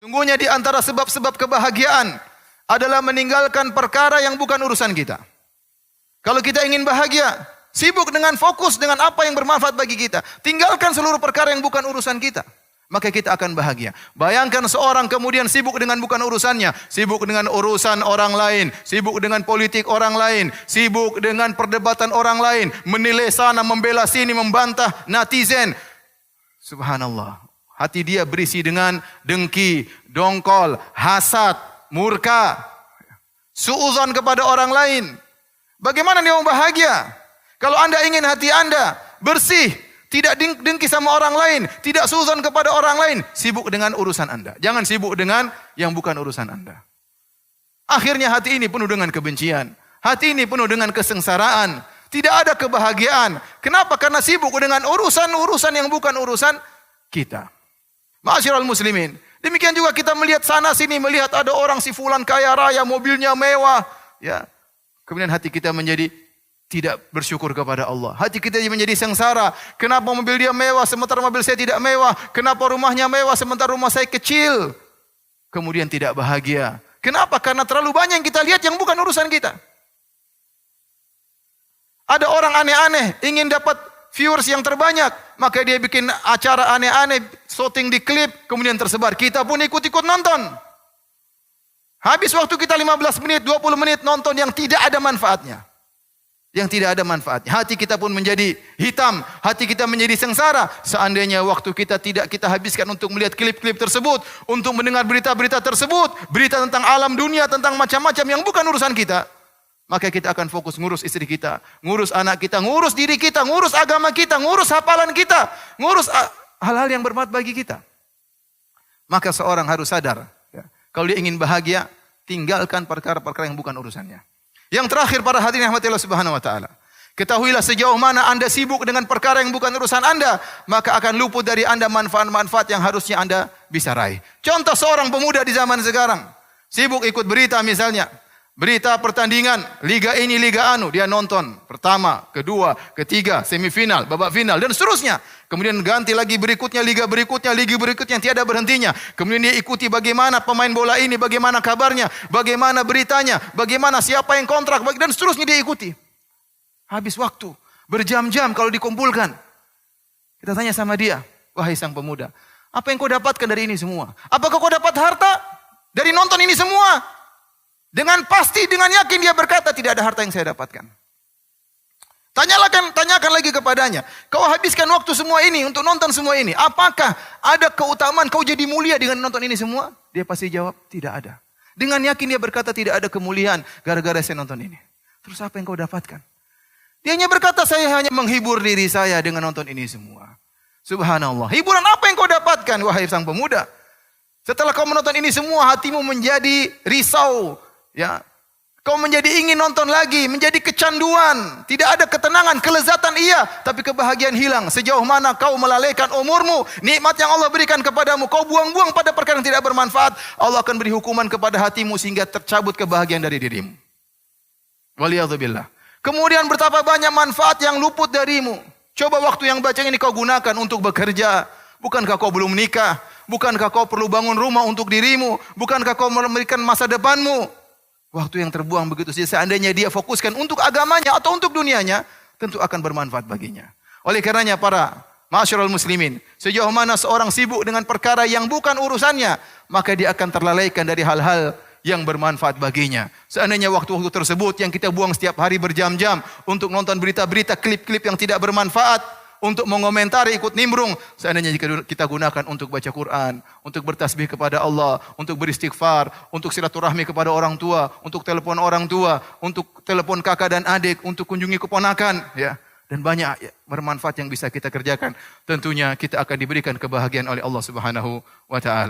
Sungguhnya di antara sebab-sebab kebahagiaan adalah meninggalkan perkara yang bukan urusan kita. Kalau kita ingin bahagia, sibuk dengan fokus dengan apa yang bermanfaat bagi kita. Tinggalkan seluruh perkara yang bukan urusan kita. Maka kita akan bahagia. Bayangkan seorang kemudian sibuk dengan bukan urusannya. Sibuk dengan urusan orang lain. Sibuk dengan politik orang lain. Sibuk dengan perdebatan orang lain. Menilai sana, membela sini, membantah netizen. Subhanallah. Hati dia berisi dengan dengki, dongkol, hasad, murka. Suudzon kepada orang lain. Bagaimana dia mau bahagia? Kalau Anda ingin hati Anda bersih, tidak dengki sama orang lain, tidak suudzon kepada orang lain, sibuk dengan urusan Anda. Jangan sibuk dengan yang bukan urusan Anda. Akhirnya hati ini penuh dengan kebencian. Hati ini penuh dengan kesengsaraan. Tidak ada kebahagiaan. Kenapa? Karena sibuk dengan urusan-urusan yang bukan urusan kita. Ma'asyiral muslimin. Demikian juga kita melihat sana sini, melihat ada orang si fulan kaya raya, mobilnya mewah. Ya. Kemudian hati kita menjadi tidak bersyukur kepada Allah. Hati kita menjadi sengsara. Kenapa mobil dia mewah sementara mobil saya tidak mewah? Kenapa rumahnya mewah sementara rumah saya kecil? Kemudian tidak bahagia. Kenapa? Karena terlalu banyak yang kita lihat yang bukan urusan kita. Ada orang aneh-aneh ingin dapat viewers yang terbanyak, maka dia bikin acara aneh-aneh, syuting di klip, kemudian tersebar. Kita pun ikut-ikut nonton. Habis waktu kita 15 menit, 20 menit nonton yang tidak ada manfaatnya. Yang tidak ada manfaatnya. Hati kita pun menjadi hitam. Hati kita menjadi sengsara. Seandainya waktu kita tidak kita habiskan untuk melihat klip-klip tersebut. Untuk mendengar berita-berita tersebut. Berita tentang alam dunia, tentang macam-macam yang bukan urusan kita. Maka kita akan fokus ngurus istri kita. Ngurus anak kita, ngurus diri kita, ngurus agama kita, ngurus hafalan kita. Ngurus hal-hal yang bermanfaat bagi kita. Maka seorang harus sadar. Ya, kalau dia ingin bahagia, tinggalkan perkara-perkara yang bukan urusannya. Yang terakhir para hadirin rahmatillah subhanahu wa ta'ala. Ketahuilah sejauh mana Anda sibuk dengan perkara yang bukan urusan Anda, maka akan luput dari Anda manfaat-manfaat yang harusnya Anda bisa raih. Contoh seorang pemuda di zaman sekarang. Sibuk ikut berita misalnya. Berita pertandingan, liga ini, liga anu. Dia nonton pertama, kedua, ketiga, semifinal, babak final, dan seterusnya. Kemudian ganti lagi berikutnya, liga berikutnya yang tiada berhentinya. Kemudian dia ikuti bagaimana pemain bola ini, bagaimana kabarnya, bagaimana beritanya, bagaimana siapa yang kontrak, dan seterusnya dia ikuti. Habis waktu, berjam-jam kalau dikumpulkan. Kita tanya sama dia, wahai sang pemuda, apa yang kau dapatkan dari ini semua? Apakah kau dapat harta dari nonton ini semua? Dengan pasti, dengan yakin dia berkata, tidak ada harta yang saya dapatkan. Tanyakan lagi kepadanya, kau habiskan waktu semua ini untuk nonton semua ini. Apakah ada keutamaan kau jadi mulia dengan nonton ini semua? Dia pasti jawab, tidak ada. Dengan yakin dia berkata, tidak ada kemuliaan gara-gara saya nonton ini. Terus apa yang kau dapatkan? Dia hanya berkata, saya hanya menghibur diri saya dengan nonton ini semua. Subhanallah. Hiburan apa yang kau dapatkan, wahai sang pemuda? Setelah kau menonton ini semua, hatimu menjadi risau. Ya, kau menjadi ingin nonton lagi, menjadi kecanduan, tidak ada ketenangan, kelezatan iya, tapi kebahagiaan hilang. Sejauh mana kau melalaikan umurmu, nikmat yang Allah berikan kepadamu, kau buang-buang pada perkara yang tidak bermanfaat, Allah akan beri hukuman kepada hatimu sehingga tercabut kebahagiaan dari dirimu. Waliyadzubillah. Kemudian betapa banyak manfaat yang luput darimu. Coba waktu yang baca ini kau gunakan untuk bekerja. Bukankah kau belum menikah? Bukankah kau perlu bangun rumah untuk dirimu? Bukankah kau memberikan masa depanmu? Waktu yang terbuang begitu saja, seandainya dia fokuskan untuk agamanya atau untuk dunianya, tentu akan bermanfaat baginya. Oleh karenanya para ma'asyiral muslimin, sejauh mana seorang sibuk dengan perkara yang bukan urusannya, maka dia akan terlalaikan dari hal-hal yang bermanfaat baginya. Seandainya waktu-waktu tersebut yang kita buang setiap hari berjam-jam untuk nonton berita-berita, klip-klip yang tidak bermanfaat, untuk mengomentari, ikut nimbrung. Seandainya jika kita gunakan untuk baca Quran, untuk bertasbih kepada Allah, untuk beristighfar, untuk silaturahmi kepada orang tua, untuk telepon orang tua, untuk telepon kakak dan adik, untuk kunjungi keponakan, ya, dan banyak bermanfaat yang bisa kita kerjakan. Tentunya kita akan diberikan kebahagiaan oleh Allah Subhanahu wa taala.